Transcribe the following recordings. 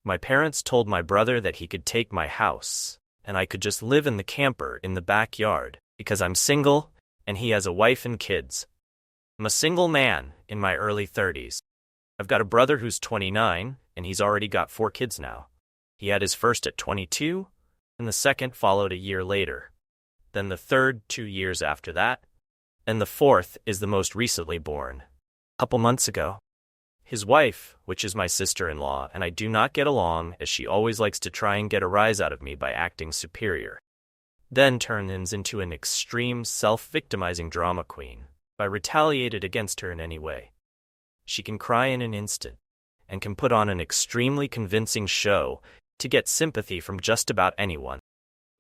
My parents told my brother that he could take my house, and I could just live in the camper in the backyard, because I'm single, and he has a wife and kids. I'm a single man in my early 30s. I've got a brother who's 29, and he's already got 4 kids now. He had his first at 22, and the second followed a year later. Then the third 2 years after that, and the fourth is the most recently born, a couple months ago. His wife, which is my sister-in-law, and I do not get along, as she always likes to try and get a rise out of me by acting superior. Then turns into an extreme self-victimizing drama queen, if I retaliated against her in any way. She can cry in an instant, and can put on an extremely convincing show to get sympathy from just about anyone.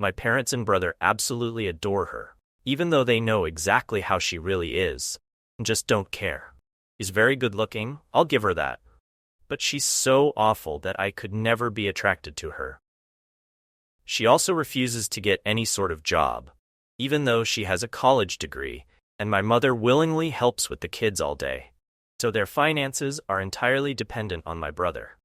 My parents and brother absolutely adore her, even though they know exactly how she really is, and just don't care. She's very good looking, I'll give her that. But she's so awful that I could never be attracted to her. She also refuses to get any sort of job, even though she has a college degree, and my mother willingly helps with the kids all day. So their finances are entirely dependent on my brother.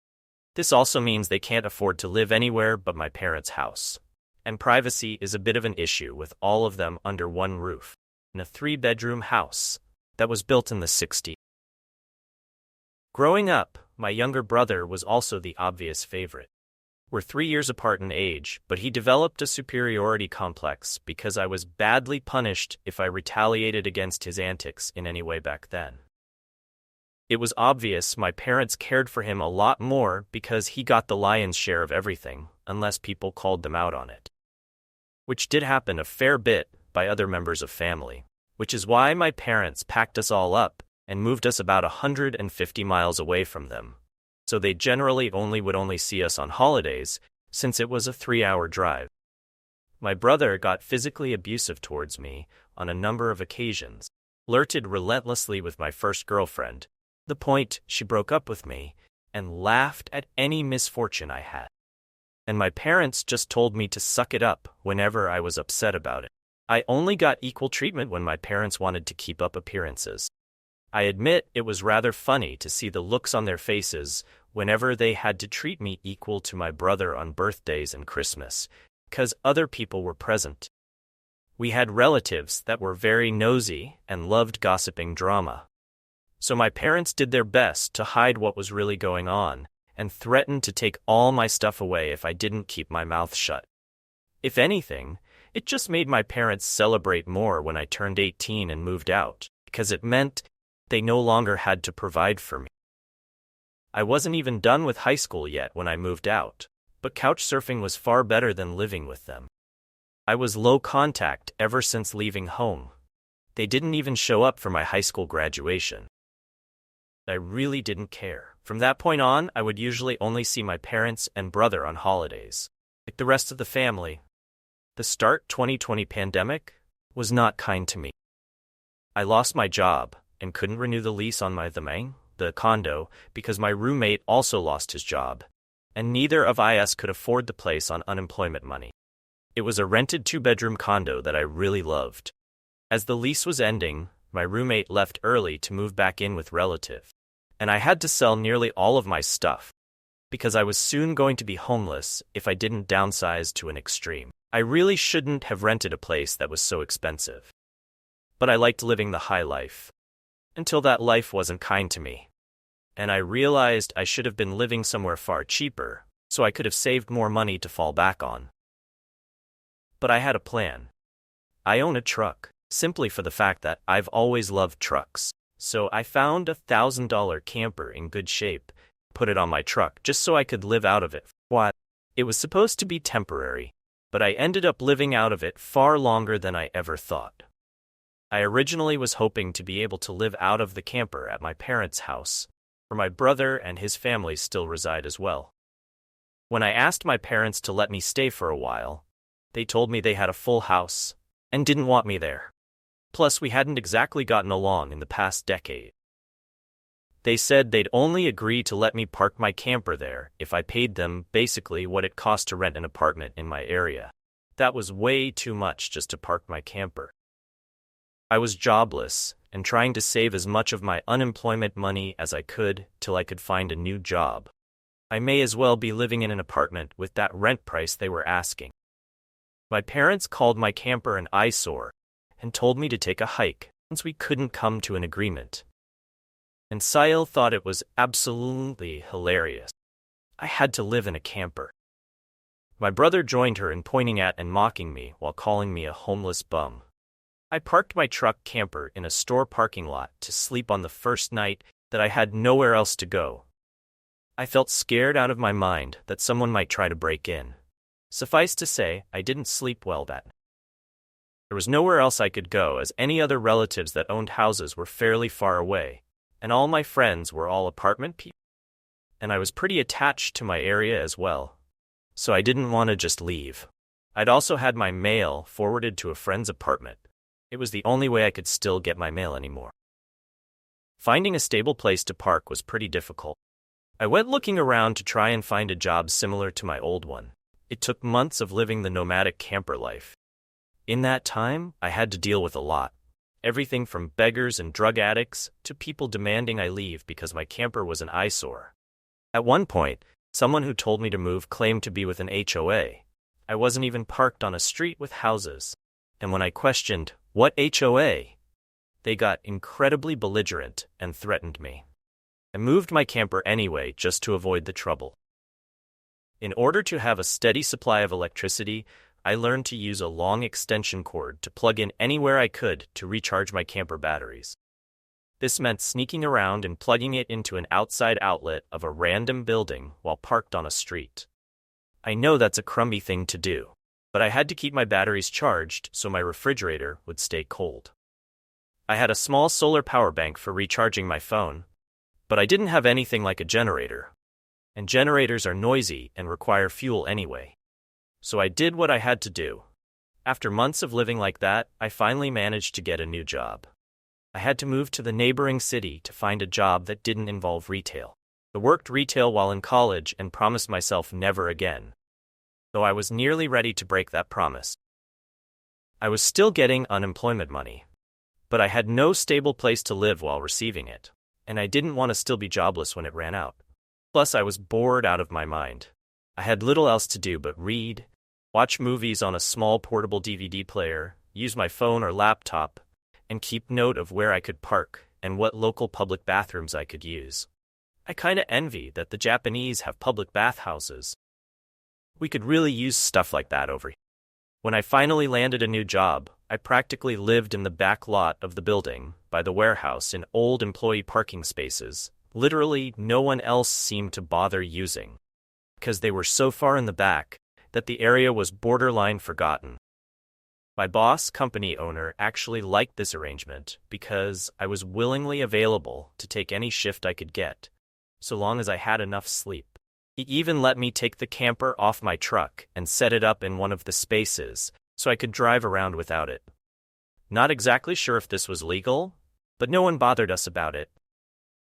This also means they can't afford to live anywhere but my parents' house. And privacy is a bit of an issue with all of them under one roof, in a 3-bedroom house that was built in the 60s. Growing up, my younger brother was also the obvious favorite. We're 3 years apart in age, but he developed a superiority complex because I was badly punished if I retaliated against his antics in any way back then. It was obvious my parents cared for him a lot more because he got the lion's share of everything, unless people called them out on it. Which did happen a fair bit by other members of family, which is why my parents packed us all up and moved us about 150 miles away from them. So they generally would only see us on holidays, since it was a 3-hour drive. My brother got physically abusive towards me on a number of occasions, flirted relentlessly with my first girlfriend, the point she broke up with me, and laughed at any misfortune I had. And my parents just told me to suck it up whenever I was upset about it. I only got equal treatment when my parents wanted to keep up appearances. I admit it was rather funny to see the looks on their faces whenever they had to treat me equal to my brother on birthdays and Christmas, because other people were present. We had relatives that were very nosy and loved gossiping drama. So my parents did their best to hide what was really going on, and threatened to take all my stuff away if I didn't keep my mouth shut. If anything, it just made my parents celebrate more when I turned 18 and moved out, because it meant they no longer had to provide for me. I wasn't even done with high school yet when I moved out, but couch surfing was far better than living with them. I was low contact ever since leaving home. They didn't even show up for my high school graduation. I really didn't care. From that point on, I would usually only see my parents and brother on holidays, like the rest of the family. The start 2020 pandemic was not kind to me. I lost my job and couldn't renew the lease on the condo, because my roommate also lost his job, and neither of us could afford the place on unemployment money. It was a rented 2-bedroom condo that I really loved. As the lease was ending, my roommate left early to move back in with relatives, and I had to sell nearly all of my stuff, because I was soon going to be homeless if I didn't downsize to an extreme. I really shouldn't have rented a place that was so expensive. But I liked living the high life, until that life wasn't kind to me. And I realized I should have been living somewhere far cheaper, so I could have saved more money to fall back on. But I had a plan. I own a truck, simply for the fact that I've always loved trucks. So I found a $1,000 camper in good shape, put it on my truck just so I could live out of it. It was supposed to be temporary, but I ended up living out of it far longer than I ever thought. I originally was hoping to be able to live out of the camper at my parents' house, where my brother and his family still reside as well. When I asked my parents to let me stay for a while, they told me they had a full house and didn't want me there. Plus, we hadn't exactly gotten along in the past decade. They said they'd only agree to let me park my camper there if I paid them basically what it cost to rent an apartment in my area. That was way too much just to park my camper. I was jobless and trying to save as much of my unemployment money as I could till I could find a new job. I may as well be living in an apartment with that rent price they were asking. My parents called my camper an eyesore and told me to take a hike since we couldn't come to an agreement. And Sail thought it was absolutely hilarious. I had to live in a camper. My brother joined her in pointing at and mocking me while calling me a homeless bum. I parked my truck camper in a store parking lot to sleep on the first night that I had nowhere else to go. I felt scared out of my mind that someone might try to break in. Suffice to say, I didn't sleep well that night. There was nowhere else I could go, as any other relatives that owned houses were fairly far away, and all my friends were all apartment people. And I was pretty attached to my area as well, so I didn't want to just leave. I'd also had my mail forwarded to a friend's apartment. It was the only way I could still get my mail anymore. Finding a stable place to park was pretty difficult. I went looking around to try and find a job similar to my old one. It took months of living the nomadic camper life. In that time, I had to deal with a lot. Everything from beggars and drug addicts to people demanding I leave because my camper was an eyesore. At one point, someone who told me to move claimed to be with an HOA. I wasn't even parked on a street with houses. And when I questioned, "What HOA?" they got incredibly belligerent and threatened me. I moved my camper anyway just to avoid the trouble. In order to have a steady supply of electricity, I learned to use a long extension cord to plug in anywhere I could to recharge my camper batteries. This meant sneaking around and plugging it into an outside outlet of a random building while parked on a street. I know that's a crummy thing to do, but I had to keep my batteries charged so my refrigerator would stay cold. I had a small solar power bank for recharging my phone, but I didn't have anything like a generator. And generators are noisy and require fuel anyway. So I did what I had to do. After months of living like that, I finally managed to get a new job. I had to move to the neighboring city to find a job that didn't involve retail. I worked retail while in college and promised myself never again, though I was nearly ready to break that promise. I was still getting unemployment money, but I had no stable place to live while receiving it, and I didn't want to still be jobless when it ran out. Plus, I was bored out of my mind. I had little else to do but read, watch movies on a small portable DVD player, use my phone or laptop, and keep note of where I could park and what local public bathrooms I could use. I kinda envy that the Japanese have public bathhouses. We could really use stuff like that over here. When I finally landed a new job, I practically lived in the back lot of the building, by the warehouse in old employee parking spaces. Literally, no one else seemed to bother using, because they were so far in the back that the area was borderline forgotten. My boss, company owner, actually liked this arrangement because I was willingly available to take any shift I could get, so long as I had enough sleep. He even let me take the camper off my truck and set it up in one of the spaces so I could drive around without it. Not exactly sure if this was legal, but no one bothered us about it.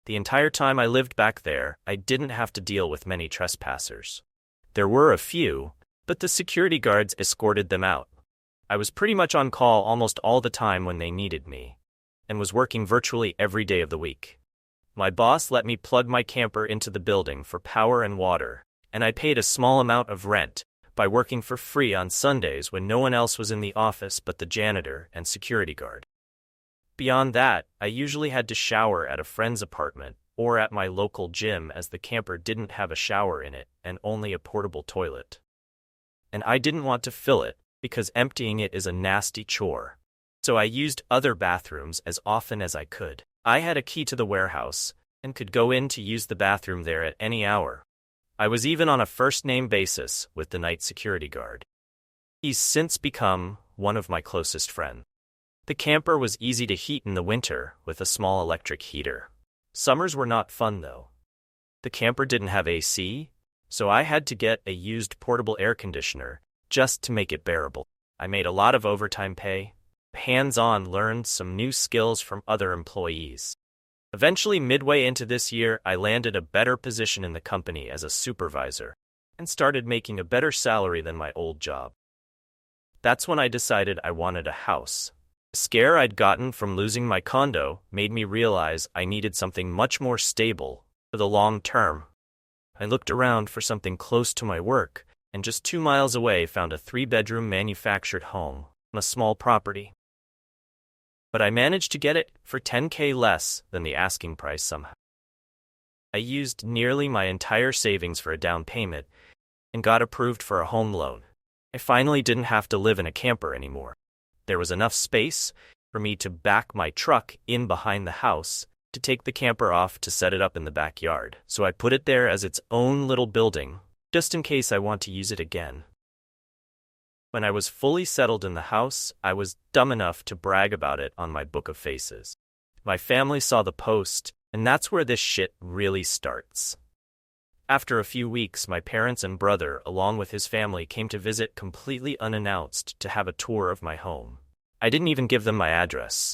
The entire time I lived back there, I didn't have to deal with many trespassers. There were a few, but the security guards escorted them out. I was pretty much on call almost all the time when they needed me, and was working virtually every day of the week. My boss let me plug my camper into the building for power and water, and I paid a small amount of rent by working for free on Sundays when no one else was in the office but the janitor and security guard. Beyond that, I usually had to shower at a friend's apartment or at my local gym as the camper didn't have a shower in it and only a portable toilet. And I didn't want to fill it because emptying it is a nasty chore. So I used other bathrooms as often as I could. I had a key to the warehouse and could go in to use the bathroom there at any hour. I was even on a first-name basis with the night security guard. He's since become one of my closest friends. The camper was easy to heat in the winter with a small electric heater. Summers were not fun though. The camper didn't have AC, so I had to get a used portable air conditioner just to make it bearable. I made a lot of overtime pay, hands-on learned some new skills from other employees. Eventually, midway into this year, I landed a better position in the company as a supervisor and started making a better salary than my old job. That's when I decided I wanted a house. The scare I'd gotten from losing my condo made me realize I needed something much more stable for the long term. I looked around for something close to my work, and just 2 miles away found a 3-bedroom manufactured home on a small property. But I managed to get it for $10K less than the asking price somehow. I used nearly my entire savings for a down payment and got approved for a home loan. I finally didn't have to live in a camper anymore. There was enough space for me to back my truck in behind the house to take the camper off to set it up in the backyard. So I put it there as its own little building, just in case I want to use it again. When I was fully settled in the house, I was dumb enough to brag about it on my book of faces. My family saw the post, and that's where this shit really starts. After a few weeks, my parents and brother, along with his family, came to visit completely unannounced to have a tour of my home. I didn't even give them my address.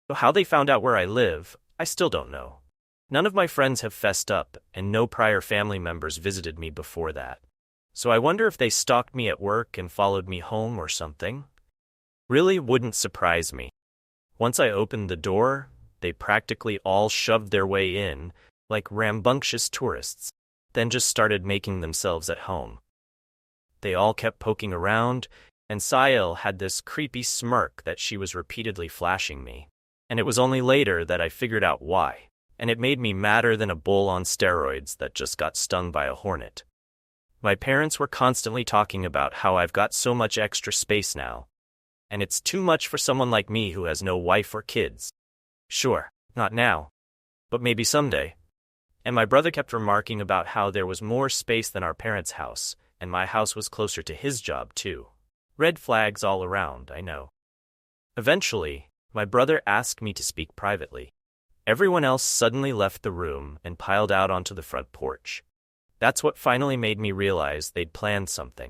So how they found out where I live, I still don't know. None of my friends have fessed up, and no prior family members visited me before that. So I wonder if they stalked me at work and followed me home or something. Really wouldn't surprise me. Once I opened the door, they practically all shoved their way in, like rambunctious tourists, then just started making themselves at home. They all kept poking around, and Sael had this creepy smirk that she was repeatedly flashing me. And it was only later that I figured out why, and it made me madder than a bull on steroids that just got stung by a hornet. My parents were constantly talking about how I've got so much extra space now, and it's too much for someone like me who has no wife or kids. Sure, not now, but maybe someday. And my brother kept remarking about how there was more space than our parents' house, and my house was closer to his job too. Red flags all around, I know. Eventually, my brother asked me to speak privately. Everyone else suddenly left the room and piled out onto the front porch. That's what finally made me realize they'd planned something.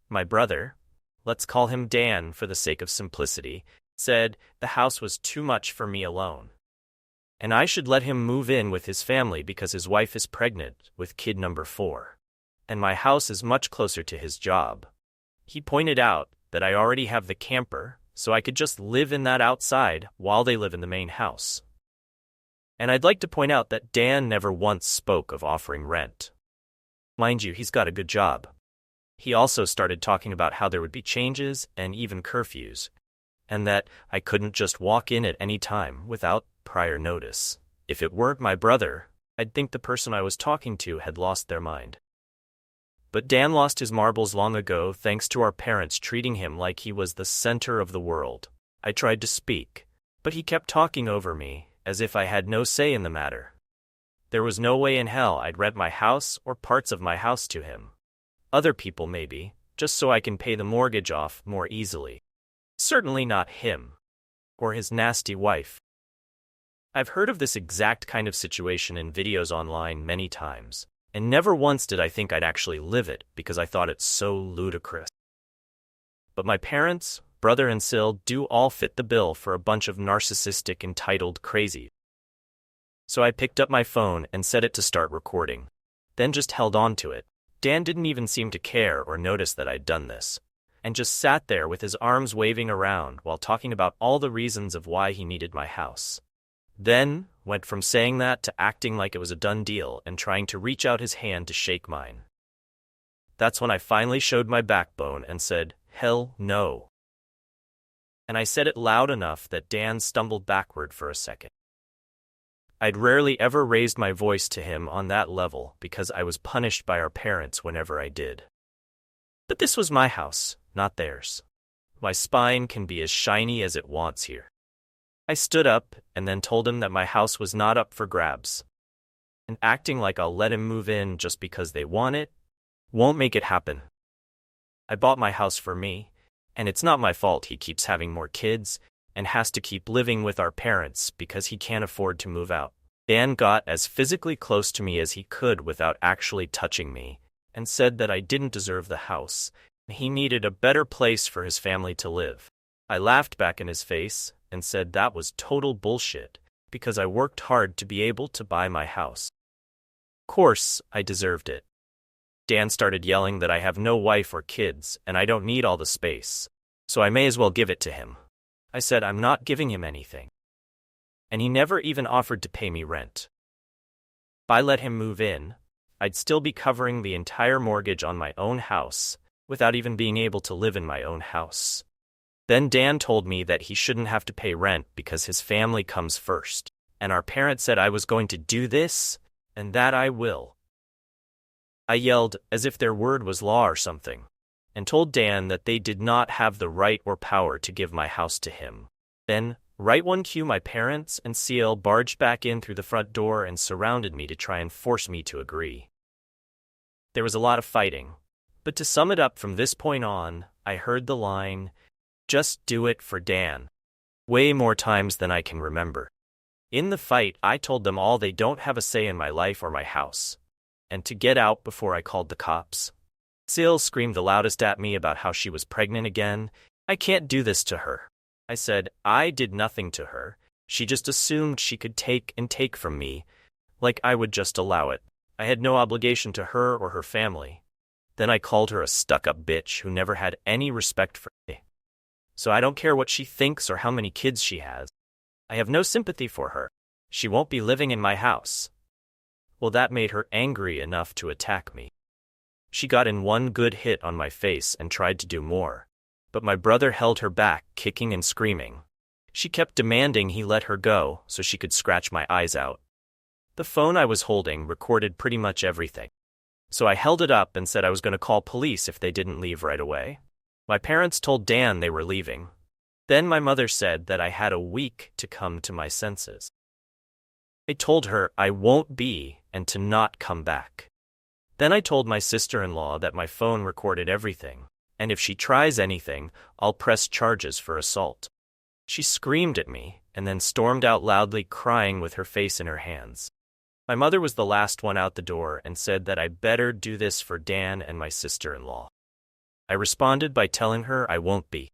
My brother, let's call him Dan for the sake of simplicity, said the house was too much for me alone, and I should let him move in with his family because his wife is pregnant with kid number 4, and my house is much closer to his job. He pointed out that I already have the camper, so I could just live in that outside while they live in the main house. And I'd like to point out that Dan never once spoke of offering rent. Mind you, he's got a good job. He also started talking about how there would be changes and even curfews, and that I couldn't just walk in at any time without prior notice. If it weren't my brother, I'd think the person I was talking to had lost their mind. But Dan lost his marbles long ago thanks to our parents treating him like he was the center of the world. I tried to speak, but he kept talking over me, as if I had no say in the matter. There was no way in hell I'd rent my house or parts of my house to him. Other people maybe, just so I can pay the mortgage off more easily. Certainly not him, or his nasty wife. I've heard of this exact kind of situation in videos online many times, and never once did I think I'd actually live it because I thought it so ludicrous. But my parents, brother and Sil do all fit the bill for a bunch of narcissistic entitled crazy. So I picked up my phone and set it to start recording, then just held on to it. Dan didn't even seem to care or notice that I'd done this, and just sat there with his arms waving around while talking about all the reasons of why he needed my house. Then went from saying that to acting like it was a done deal and trying to reach out his hand to shake mine. That's when I finally showed my backbone and said, "Hell no." And I said it loud enough that Dan stumbled backward for a second. I'd rarely ever raised my voice to him on that level because I was punished by our parents whenever I did. But this was my house, not theirs. My spine can be as shiny as it wants here. I stood up and then told him that my house was not up for grabs. And acting like I'll let him move in just because they want it won't make it happen. I bought my house for me, and it's not my fault he keeps having more kids and has to keep living with our parents because he can't afford to move out. Dan got as physically close to me as he could without actually touching me, and said that I didn't deserve the house, and he needed a better place for his family to live. I laughed back in his face and said that was total bullshit, because I worked hard to be able to buy my house. Of course, I deserved it. Dan started yelling that I have no wife or kids and I don't need all the space, so I may as well give it to him. I said I'm not giving him anything. And he never even offered to pay me rent. I let him move in. I'd still be covering the entire mortgage on my own house, without even being able to live in my own house. Then Dan told me that he shouldn't have to pay rent because his family comes first, and our parents said I was going to do this, and that I will. I yelled, as if their word was law or something, and told Dan that they did not have the right or power to give my house to him. Then, right one cue, my parents and CL barged back in through the front door and surrounded me to try and force me to agree. There was a lot of fighting, but to sum it up, from this point on, I heard the line, "Just do it for Dan," way more times than I can remember. In the fight, I told them all they don't have a say in my life or my house, and to get out before I called the cops. Sil screamed the loudest at me about how she was pregnant again. I can't do this to her. I said, I did nothing to her. She just assumed she could take and take from me, like I would just allow it. I had no obligation to her or her family. Then I called her a stuck-up bitch who never had any respect for me. So I don't care what she thinks or how many kids she has. I have no sympathy for her. She won't be living in my house. Well, that made her angry enough to attack me. She got in one good hit on my face and tried to do more, but my brother held her back, kicking and screaming. She kept demanding he let her go so she could scratch my eyes out. The phone I was holding recorded pretty much everything, so I held it up and said I was going to call police if they didn't leave right away. My parents told Dan they were leaving. Then my mother said that I had a week to come to my senses. I told her I won't be and to not come back. Then I told my sister-in-law that my phone recorded everything, and if she tries anything, I'll press charges for assault. She screamed at me and then stormed out loudly, crying with her face in her hands. My mother was the last one out the door and said that I better do this for Dan and my sister-in-law. I responded by telling her I won't be.